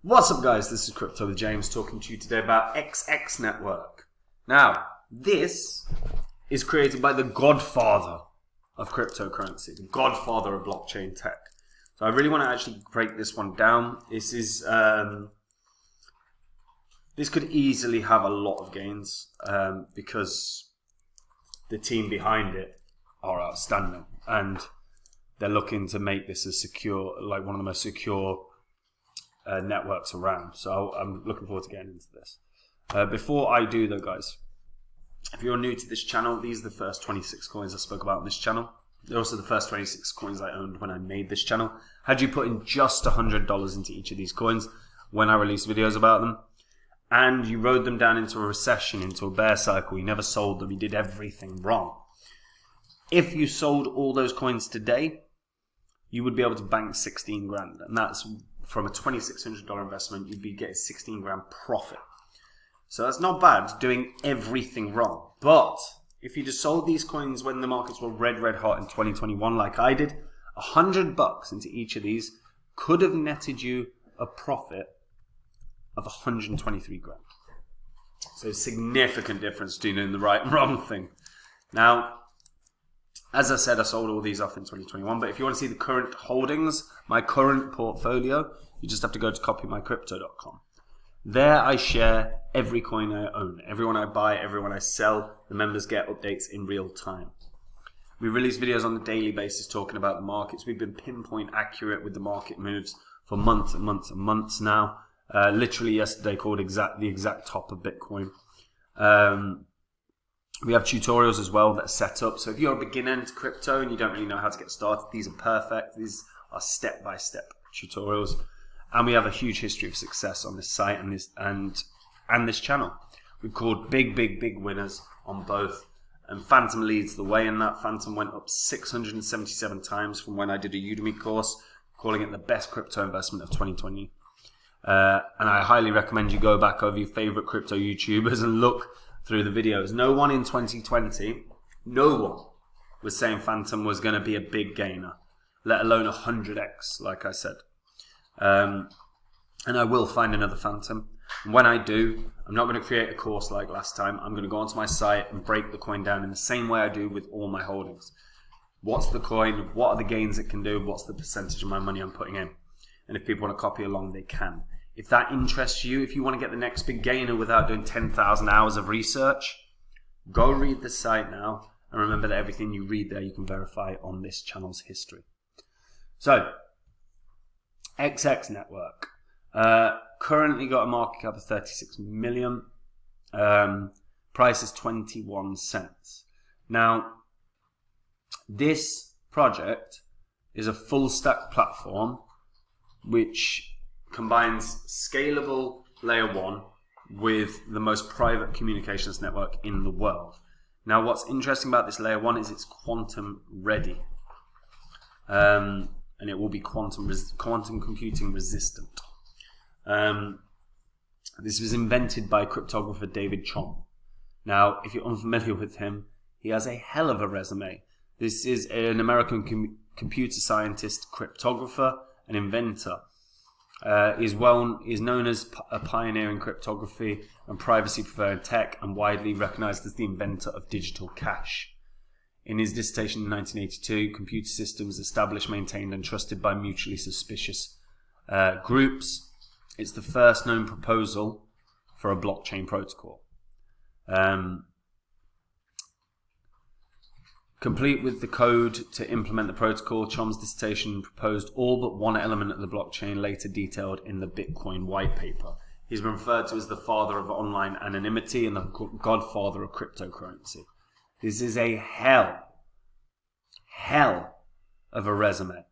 What's up, guys? This is Crypto with James talking to you today about XX Network. Now, this is created by the godfather of cryptocurrency, the godfather of blockchain tech. So I really want to actually break this one down. This is this could easily have a lot of gains because the team behind it are outstanding and they're looking to make this as secure, like one of the most secure networks around. So I'm looking forward to getting into this. Before I do though, guys, if you're new to this channel, these are the first 26 coins I spoke about on this channel. They're also the first 26 coins I owned when I made this channel. Had you put in just $100 into each of these coins when I released videos about them, and you rode them down into a recession, into a bear cycle, you never sold them, you did everything wrong. If you sold all those coins today, you would be able to bank 16 grand, and that's from a $2,600 investment, you'd be getting 16 grand profit. So that's not bad, doing everything wrong. But if you just sold these coins when the markets were red hot in 2021, like I did, $100 into each of these could have netted you a profit of 123 grand. So significant difference between doing the right and wrong thing. Now, as I said, I sold all these off in 2021, but if you want to see the current holdings, my current portfolio, you just have to go to copymycrypto.com. There I share every coin I own, everyone I buy, everyone I sell. The members get updates in real time. We release videos on a daily basis talking about the markets. We've been pinpoint accurate with the market moves for months and months and months now. Literally yesterday called the exact top of Bitcoin. We have tutorials as well that are set up. So if you're a beginner into crypto and you don't really know how to get started, these are perfect. These are step-by-step tutorials. And we have a huge history of success on this site and this channel. We've called big winners on both. And Phantom leads the way in that. Phantom went up 677 times from when I did a Udemy course, calling it the best crypto investment of 2020. And I highly recommend you go back over your favorite crypto YouTubers and look through the videos. No one in 2020, no one was saying Phantom was going to be a big gainer, let alone 100x, like I said. And I will find another Phantom. And when I do, I'm not going to create a course like last time. I'm going to go onto my site and break the coin down in the same way I do with all my holdings. What's the coin? What are the gains it can do? What's the percentage of my money I'm putting in? And if people want to copy along, they can. If that interests you, if you want to get the next big gainer without doing 10,000 hours of research, go read the site now. And remember that everything you read there, you can verify on this channel's history. So, XX Network. Currently got a market cap of 36 million. Price is 21 cents. Now, this project is a full stack platform which combines scalable layer 1 with the most private communications network in the world. Now, what's interesting about this layer 1 is it's quantum ready. And it will be quantum computing resistant. This was invented by cryptographer David Chom. Now, if you're unfamiliar with him, he has a hell of a resume. This is an American computer scientist, cryptographer, and inventor. Is known as a pioneer in cryptography and privacy-preferring tech, and widely recognized as the inventor of digital cash. In his dissertation in 1982, computer systems established, maintained, and trusted by mutually suspicious groups. It's the first known proposal for a blockchain protocol. Complete with the code to implement the protocol, Chom's dissertation proposed all but one element of the blockchain, later detailed in the Bitcoin white paper. He's been referred to as the father of online anonymity and the godfather of cryptocurrency. This is a hell of a resume.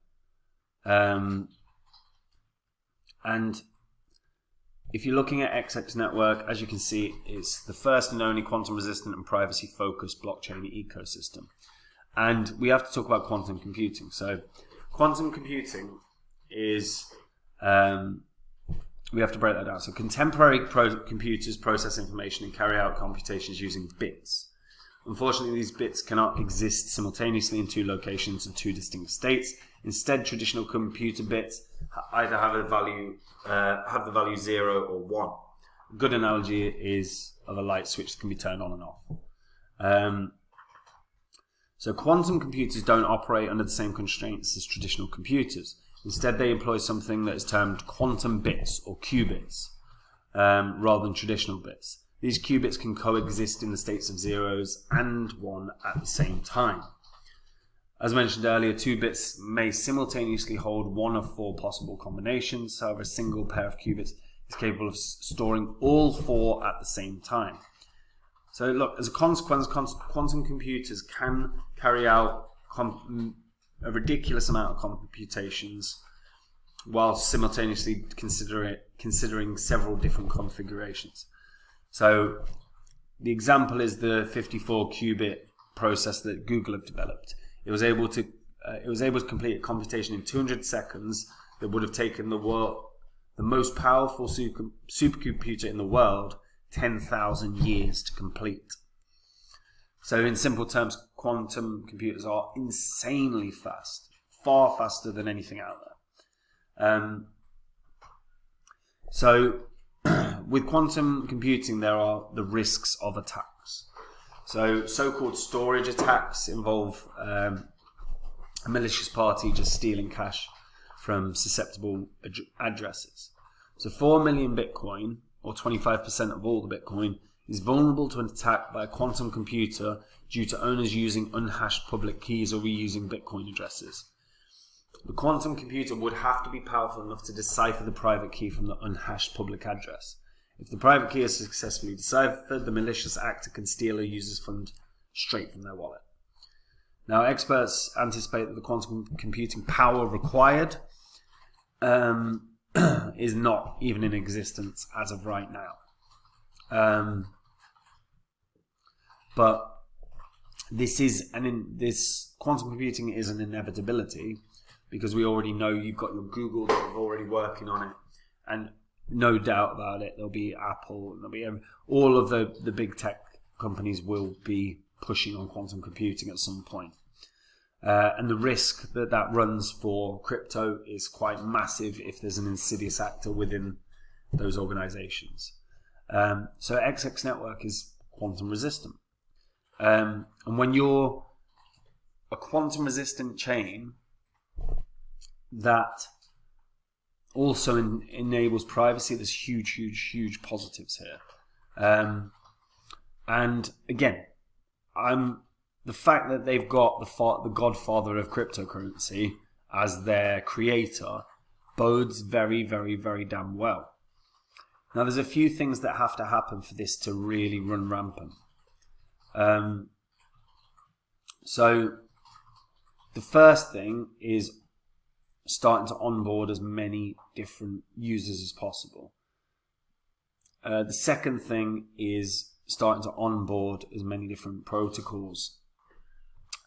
And if you're looking at XX Network, as you can see, it's the first and only quantum-resistant and privacy-focused blockchain ecosystem. And we have to talk about quantum computing. So quantum computing is, we have to break that down. So contemporary computers process information and carry out computations using bits. Unfortunately, these bits cannot exist simultaneously in two locations in two distinct states. Instead, traditional computer bits either have the value 0 or 1. A good analogy is of a light switch that can be turned on and off. So quantum computers don't operate under the same constraints as traditional computers. Instead, they employ something that is termed quantum bits or qubits rather than traditional bits. These qubits can coexist in the states of zeros and 1 at the same time. As mentioned earlier, 2 bits may simultaneously hold one of 4 possible combinations. However, a single pair of qubits is capable of storing all 4 at the same time. So look, as a consequence, quantum computers can carry out a ridiculous amount of computations while simultaneously considering several different configurations. So the example is the 54 qubit process that Google have developed. It was able to complete a computation in 200 seconds that would have taken the most powerful supercomputer in the world 10,000 years to complete. So in simple terms, quantum computers are insanely fast, far faster than anything out there. So with quantum computing, there are the risks of attacks. So-called storage attacks involve a malicious party just stealing cash from susceptible addresses. So 4 million Bitcoin, or 25% of all the Bitcoin, is vulnerable to an attack by a quantum computer due to owners using unhashed public keys or reusing Bitcoin addresses. The quantum computer would have to be powerful enough to decipher the private key from the unhashed public address. If the private key is successfully deciphered, the malicious actor can steal a user's fund straight from their wallet. Now, experts anticipate that the quantum computing power required is not even in existence as of right now. But this quantum computing is an inevitability because we already know you've got your Google that are already working on it, and no doubt about it, there'll be Apple, there'll be all of the big tech companies will be pushing on quantum computing at some point. And the risk that runs for crypto is quite massive if there's an insidious actor within those organizations. So XX network is quantum resistant. And when you're a quantum resistant chain that also enables privacy, there's huge positives here. And again, the fact that they've got the godfather of cryptocurrency as their creator bodes very damn well. Now, there's a few things that have to happen for this to really run rampant. So the first thing is starting to onboard as many different users as possible. The second thing is starting to onboard as many different protocols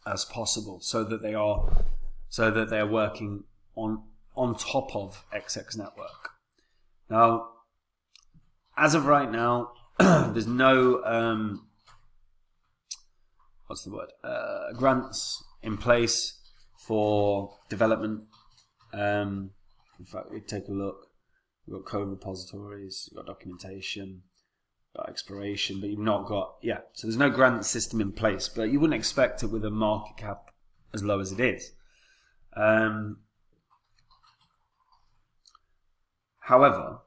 as possible, so that they are working on top of XX network. Now, as of right now, there's no grants in place for development. In fact, we take a look. We've got code repositories, we've got documentation, we've got exploration, but you've not got, so there's no grant system in place, but you wouldn't expect it with a market cap as low as it is. However,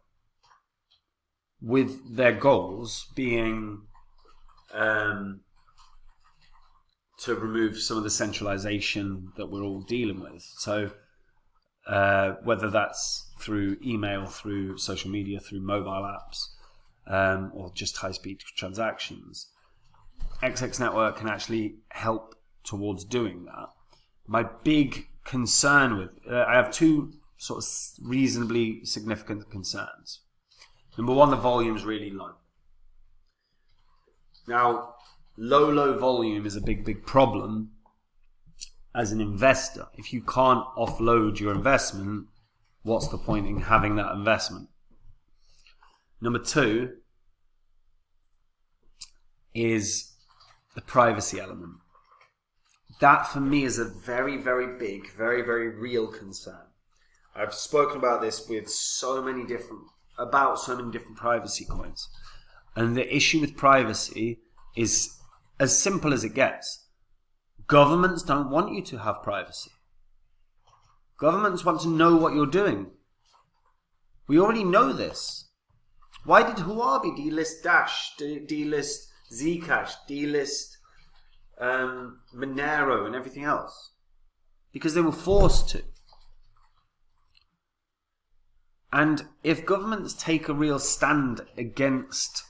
with their goals being to remove some of the centralization that we're all dealing with, so whether that's through email, through social media, through mobile apps, or just high-speed transactions, XX Network can actually help towards doing that. My big concern with I have two sort of reasonably significant concerns. Number one, the volume's really low. Now, low volume is a big problem as an investor. If you can't offload your investment, what's the point in having that investment? Number two is the privacy element. That for me is a very, very big, very, very real concern. I've spoken about this with so many different privacy coins. And the issue with privacy is as simple as it gets. Governments don't want you to have privacy. Governments want to know what you're doing. We already know this. Why did Huawei delist Dash, delist Zcash, delist Monero and everything else? Because they were forced to. And if governments take a real stand against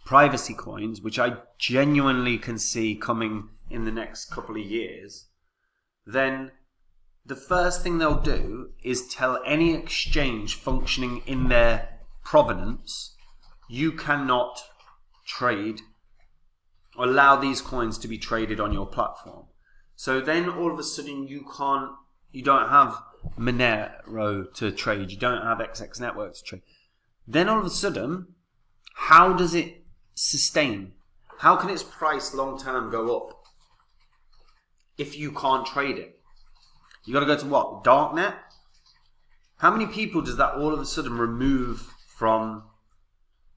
privacy coins, which I genuinely can see coming in the next couple of years, then the first thing they'll do is tell any exchange functioning in their provenance, you cannot trade or allow these coins to be traded on your platform. So then all of a sudden you don't have Monero to trade, you don't have XX Network to trade. Then all of a sudden, how does it sustain? How can its price long term go up if you can't trade it? You got to go to what? Darknet? How many people does that all of a sudden remove from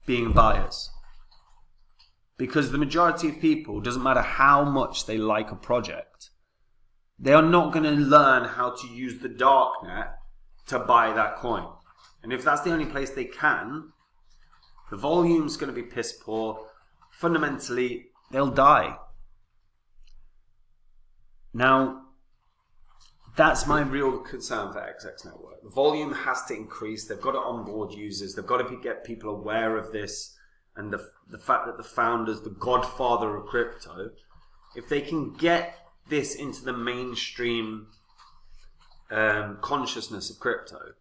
being buyers? Because the majority of people, doesn't matter how much they like a project, they are not going to learn how to use the darknet to buy that coin. And if that's the only place they can, the volume's going to be piss poor. Fundamentally, they'll die. Now, that's my real concern for XX Network. The volume has to increase. They've got to onboard users. They've got to get people aware of this. And the fact that the founders, the godfather of crypto, if they can get this into the mainstream consciousness of crypto,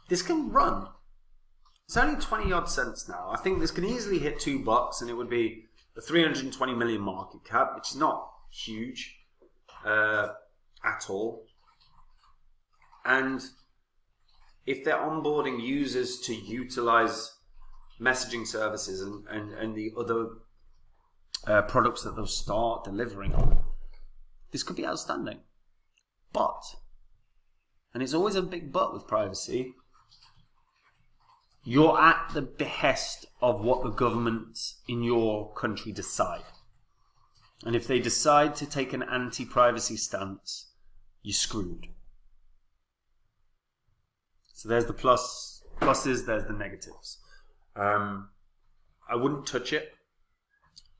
this can run. It's only 20 odd cents now. I think this can easily hit $2 and it would be a 320 million market cap, which is not huge at all. And if they're onboarding users to utilize messaging services and the other products that they'll start delivering on, this could be outstanding. But, and it's always a big but with privacy, you're at the behest of what the governments in your country decide. And if they decide to take an anti-privacy stance, you're screwed. So there's the pluses, there's the negatives. I wouldn't touch it.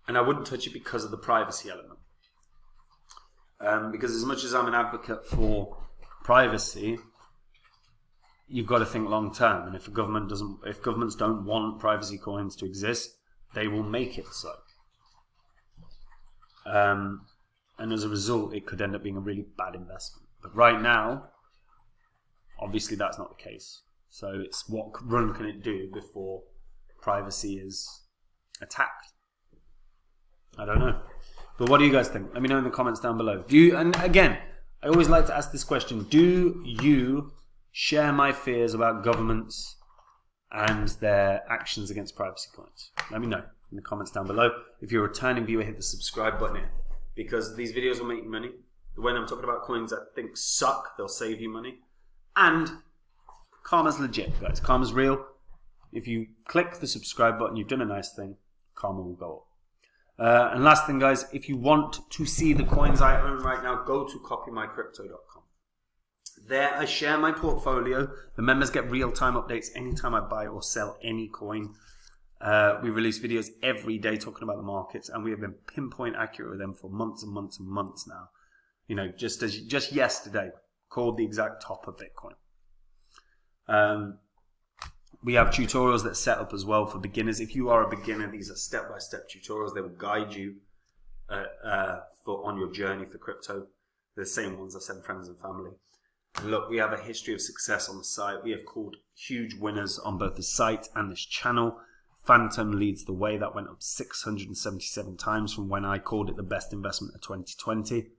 And I wouldn't touch it because of the privacy element. Because as much as I'm an advocate for privacy, you've got to think long term. And if governments don't want privacy coins to exist, they will make it so. And as a result, it could end up being a really bad investment. But right now, obviously that's not the case. So it's what run can it do before privacy is attacked? I don't know. But what do you guys think? Let me know in the comments down below. And again, I always like to ask this question. Do you share my fears about governments and their actions against privacy coins? Let me know in the comments down below. If you're a returning viewer, hit the subscribe button here, because these videos will make you money. When I'm talking about coins that I think suck, they'll save you money. And karma's legit, guys. Karma's real. If you click the subscribe button, you've done a nice thing. Karma will go up. And last thing, guys, if you want to see the coins I own right now, go to copymycrypto.com. There I share my portfolio. The members get real-time updates anytime I buy or sell any coin. We release videos every day talking about the markets, and we have been pinpoint accurate with them for months and months and months now. You know, just yesterday, called the exact top of Bitcoin. We have tutorials that set up as well for beginners. If you are a beginner, these are step-by-step tutorials. They will guide you on your journey for crypto. They're the same ones I send friends and family. And look, we have a history of success on the site. We have called huge winners on both the site and this channel. Phantom leads the way. That went up 677 times from when I called it the best investment of 2020.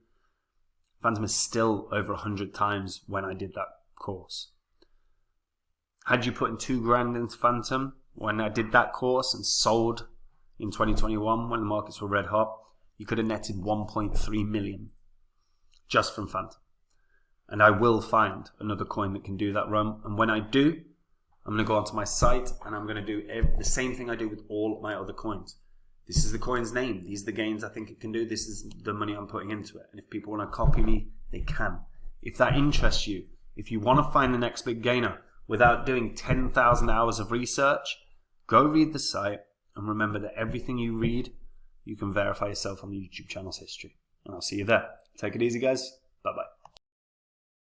Phantom is still over 100 times when I did that course. Had you put in $2,000 into Phantom when I did that course and sold in 2021 when the markets were red hot, you could have netted 1.3 million just from Phantom. And I will find another coin that can do that run. And when I do, I'm going to go onto my site and I'm going to do the same thing I do with all my other coins. This is the coin's name. These are the gains I think it can do. This is the money I'm putting into it. And if people want to copy me, they can. If that interests you, if you want to find the next big gainer without doing 10,000 hours of research, go read the site and remember that everything you read, you can verify yourself on the YouTube channel's history. And I'll see you there. Take it easy, guys.